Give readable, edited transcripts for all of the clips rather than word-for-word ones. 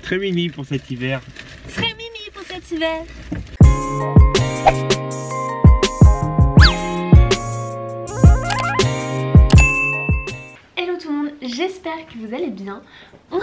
Très mimi pour cet hiver. Très mimi pour cet hiver. Hello tout le monde, j'espère que vous allez bien. On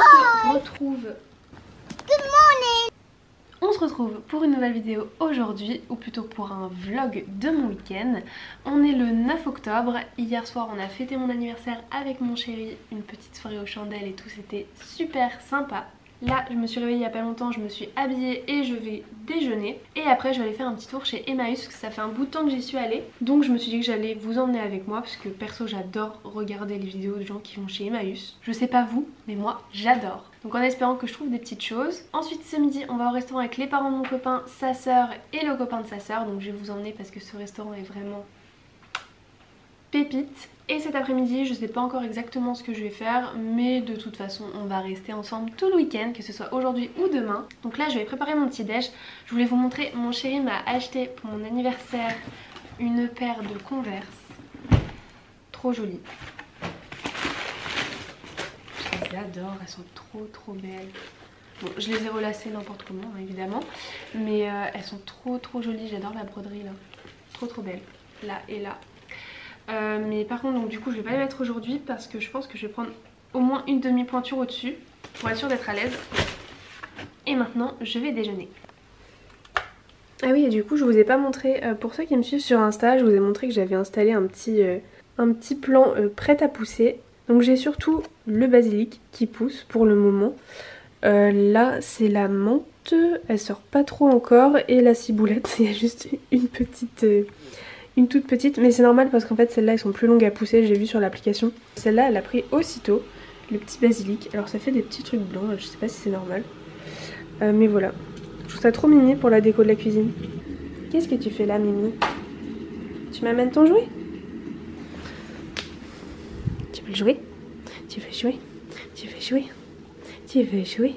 se retrouve pour une nouvelle vidéo aujourd'hui, ou plutôt pour un vlog de mon week-end. On est le 9 octobre, hier soir on a fêté mon anniversaire avec mon chéri, une petite soirée aux chandelles et tout, c'était super sympa. Là je me suis réveillée il y a pas longtemps, je me suis habillée et je vais déjeuner. Et après je vais aller faire un petit tour chez Emmaüs parce que ça fait un bout de temps que j'y suis allée. Donc je me suis dit que j'allais vous emmener avec moi parce que perso j'adore regarder les vidéos de gens qui vont chez Emmaüs. Je sais pas vous, mais moi j'adore. Donc en espérant que je trouve des petites choses. Ensuite ce midi on va au restaurant avec les parents de mon copain, sa soeur et le copain de sa soeur. Donc je vais vous emmener parce que ce restaurant est vraiment pépite. Et cet après-midi je sais pas encore exactement ce que je vais faire, mais de toute façon on va rester ensemble tout le week-end, que ce soit aujourd'hui ou demain. Donc là je vais préparer mon petit déj. Je voulais vous montrer, mon chéri m'a acheté pour mon anniversaire une paire de Converse. Trop jolie. Je les adore, elles sont trop belles. Bon, je les ai relacées n'importe comment hein, évidemment, mais elles sont trop jolies, j'adore la broderie là. Trop belle, là et là. Mais par contre donc du coup je vais pas les mettre aujourd'hui parce que je pense que je vais prendre au moins une demi-pointure au dessus pour être sûre d'être à l'aise. Et maintenant je vais déjeuner. Ah oui, et du coup je vous ai pas montré, pour ceux qui me suivent sur Insta, je vous ai montré que j'avais installé un petit plan prêt à pousser. Donc j'ai surtout le basilic qui pousse pour le moment. Là c'est la menthe, elle sort pas trop encore, et la ciboulette, il y a juste une toute petite, mais c'est normal parce qu'en fait celles-là elles sont plus longues à pousser, j'ai vu sur l'application. Celle-là elle a pris aussitôt, le petit basilic. Alors ça fait des petits trucs blancs, je sais pas si c'est normal. Mais voilà, je trouve ça trop mimi pour la déco de la cuisine. Qu'est-ce que tu fais là Mimi? Tu m'amènes ton jouet? Tu veux le jouer? Tu veux jouer? Tu veux jouer? Tu veux jouer?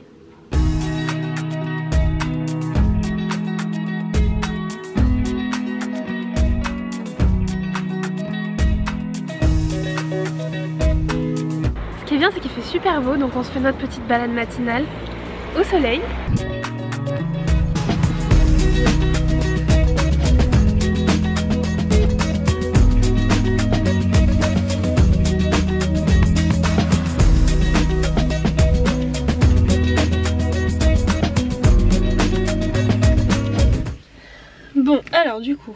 Ce qui est bien c'est qu'il fait super beau, donc on se fait notre petite balade matinale au soleil. Bon alors du coup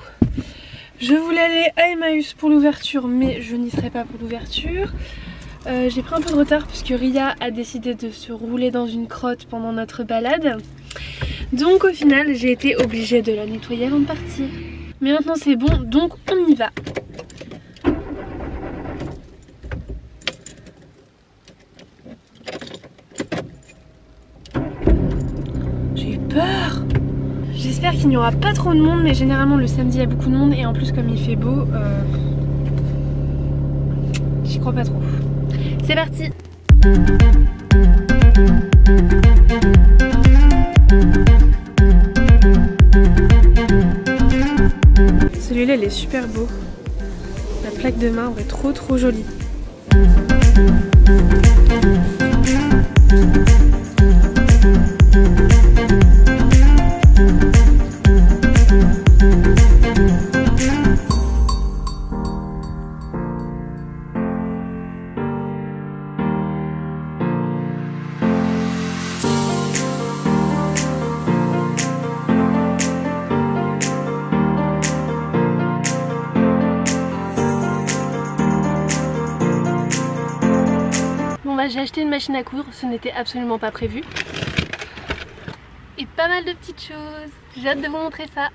je voulais aller à Emmaüs pour l'ouverture, mais je n'y serai pas pour l'ouverture. J'ai pris un peu de retard puisque Ria a décidé de se rouler dans une crotte pendant notre balade. Donc au final j'ai été obligée de la nettoyer avant de partir. Mais maintenant c'est bon, donc on y va. J'ai eu peur. J'espère qu'il n'y aura pas trop de monde, mais généralement le samedi il y a beaucoup de monde et en plus comme il fait beau, j'y crois pas trop. C'est parti! Celui-là il est super beau. La plaque de marbre est trop jolie. J'ai acheté une machine à coudre, ce n'était absolument pas prévu. Et pas mal de petites choses. J'ai hâte de vous montrer ça.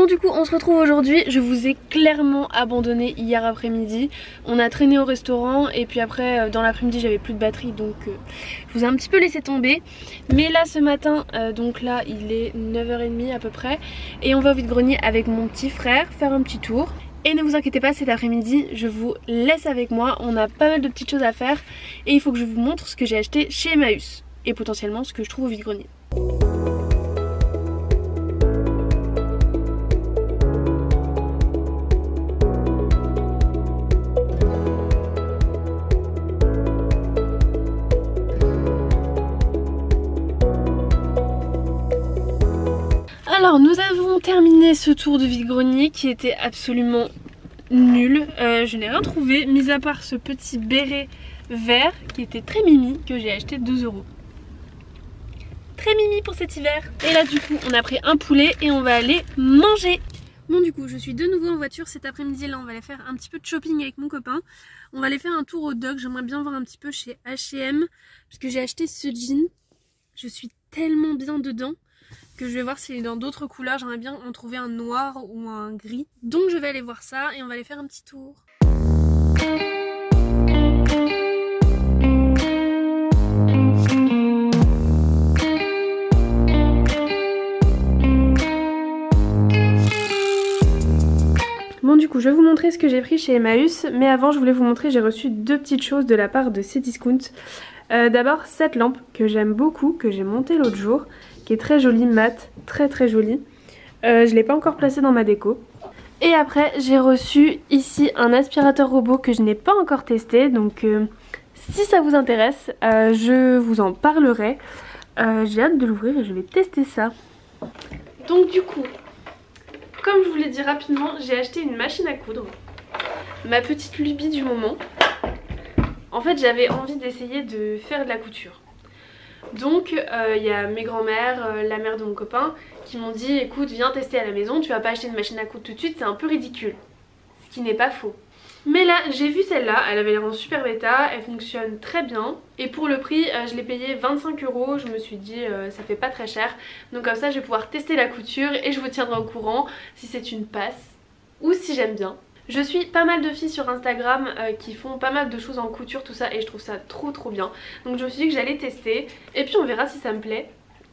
Bon du coup on se retrouve aujourd'hui, je vous ai clairement abandonné hier après-midi. On a traîné au restaurant et puis après dans l'après-midi j'avais plus de batterie donc je vous ai un petit peu laissé tomber. Mais là ce matin, donc là il est 9h30 à peu près et on va au vide-grenier avec mon petit frère faire un petit tour. Et ne vous inquiétez pas, cet après-midi je vous laisse avec moi, on a pas mal de petites choses à faire et il faut que je vous montre ce que j'ai acheté chez Emmaüs et potentiellement ce que je trouve au vide-grenier. Alors nous avons terminé ce tour de vide-grenier qui était absolument nul. Je n'ai rien trouvé mis à part ce petit béret vert qui était très mimi que j'ai acheté 2 €. Très mimi pour cet hiver. Et là du coup on a pris un poulet et on va aller manger. Bon du coup je suis de nouveau en voiture cet après-midi, là on va aller faire un petit peu de shopping avec mon copain. On va aller faire un tour au Doc, j'aimerais bien voir un petit peu chez H&M puisque j'ai acheté ce jean. Je suis tellement bien dedans que je vais voir s'il est dans d'autres couleurs, j'aimerais bien en trouver un noir ou un gris. Donc je vais aller voir ça et on va aller faire un petit tour. Bon du coup je vais vous montrer ce que j'ai pris chez Emmaüs, mais avant je voulais vous montrer, j'ai reçu 2 petites choses de la part de Cdiscount. D'abord cette lampe que j'aime beaucoup, que j'ai montée l'autre jour, qui est très jolie, mat, très jolie. Je l'ai pas encore placée dans ma déco. Et après j'ai reçu ici un aspirateur robot que je n'ai pas encore testé, donc si ça vous intéresse je vous en parlerai. J'ai hâte de l'ouvrir et je vais tester ça. Donc du coup, comme je vous l'ai dit rapidement, j'ai acheté une machine à coudre, ma petite lubie du moment. En fait j'avais envie d'essayer de faire de la couture. Donc il y a mes grands-mères, la mère de mon copain qui m'ont dit écoute viens tester à la maison, tu vas pas acheter une machine à coudre tout de suite, c'est un peu ridicule. Ce qui n'est pas faux. Mais là j'ai vu celle-là, elle avait l'air en super bêta, elle fonctionne très bien. Et pour le prix je l'ai payé 25 €, je me suis dit ça fait pas très cher. Donc comme ça je vais pouvoir tester la couture et je vous tiendrai au courant si c'est une passe ou si j'aime bien. Je suis pas mal de filles sur Instagram qui font pas mal de choses en couture tout ça et je trouve ça trop bien. Donc je me suis dit que j'allais tester et puis on verra si ça me plaît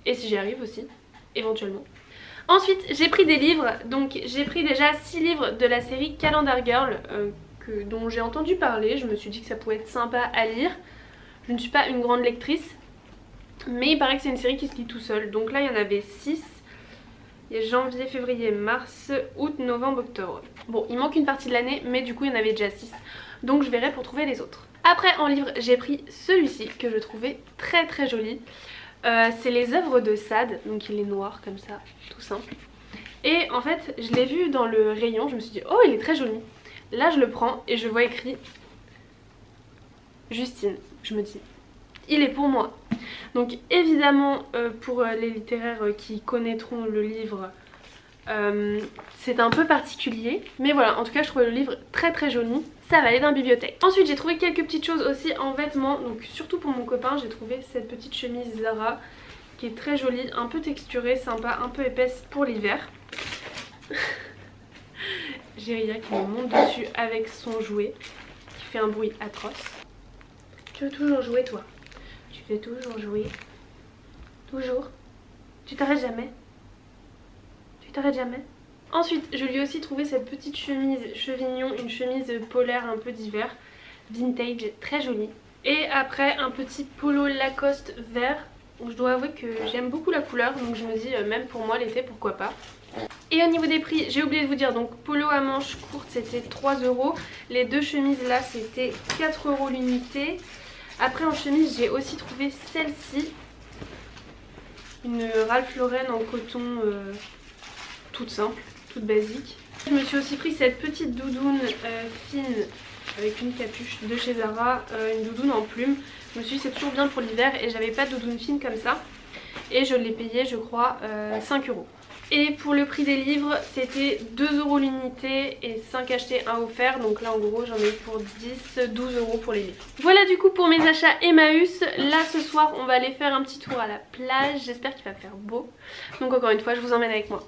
et si j'y arrive aussi, éventuellement. Ensuite j'ai pris des livres, donc j'ai pris déjà 6 livres de la série Calendar Girl dont j'ai entendu parler. Je me suis dit que ça pouvait être sympa à lire. Je ne suis pas une grande lectrice mais il paraît que c'est une série qui se lit tout seul. Donc là il y en avait 6. Il y a janvier, février, mars, août, novembre, octobre. Bon, il manque une partie de l'année, mais du coup il y en avait déjà 6. Donc je verrai pour trouver les autres. Après en livre, j'ai pris celui-ci que je trouvais très joli. C'est les œuvres de Sade, donc il est noir comme ça, tout simple. Et en fait, je l'ai vu dans le rayon, je me suis dit oh il est très joli. Là je le prends et je vois écrit Justine. Je me dis il est pour moi. Donc évidemment pour les littéraires qui connaîtront le livre, c'est un peu particulier. Mais voilà, en tout cas je trouvais le livre très joli. Ça va aller dans la bibliothèque. Ensuite j'ai trouvé quelques petites choses aussi en vêtements. Donc surtout pour mon copain j'ai trouvé cette petite chemise Zara qui est très jolie, un peu texturée, sympa, un peu épaisse pour l'hiver. J'ai Ria qui me monte dessus avec son jouet qui fait un bruit atroce. Tu veux toujours jouer toi? Tu veux toujours jouer? Toujours? Tu t'arrêtes jamais? Tu t'arrêtes jamais? Ensuite je lui ai aussi trouvé cette petite chemise chevignon, une chemise polaire un peu d'hiver, vintage, très jolie. Et après un petit polo Lacoste vert. Je dois avouer que j'aime beaucoup la couleur, donc je me dis même pour moi l'été pourquoi pas. Et au niveau des prix, j'ai oublié de vous dire, donc polo à manches courtes c'était 3 €. Les 2 chemises là c'était 4 € l'unité. Après en chemise j'ai aussi trouvé celle-ci, une Ralph Lauren en coton toute simple, toute basique. Je me suis aussi pris cette petite doudoune fine avec une capuche de chez Zara, une doudoune en plume. Je me suis dit c'est toujours bien pour l'hiver et j'avais pas de doudoune fine comme ça. Et je l'ai payé je crois 5 €. Et pour le prix des livres c'était 2 € l'unité et 5 achetés 1 offert. Donc là en gros j'en ai eu pour 10-12 € pour les livres. Voilà du coup pour mes achats Emmaüs. Là ce soir on va aller faire un petit tour à la plage. J'espère qu'il va faire beau. Donc encore une fois je vous emmène avec moi.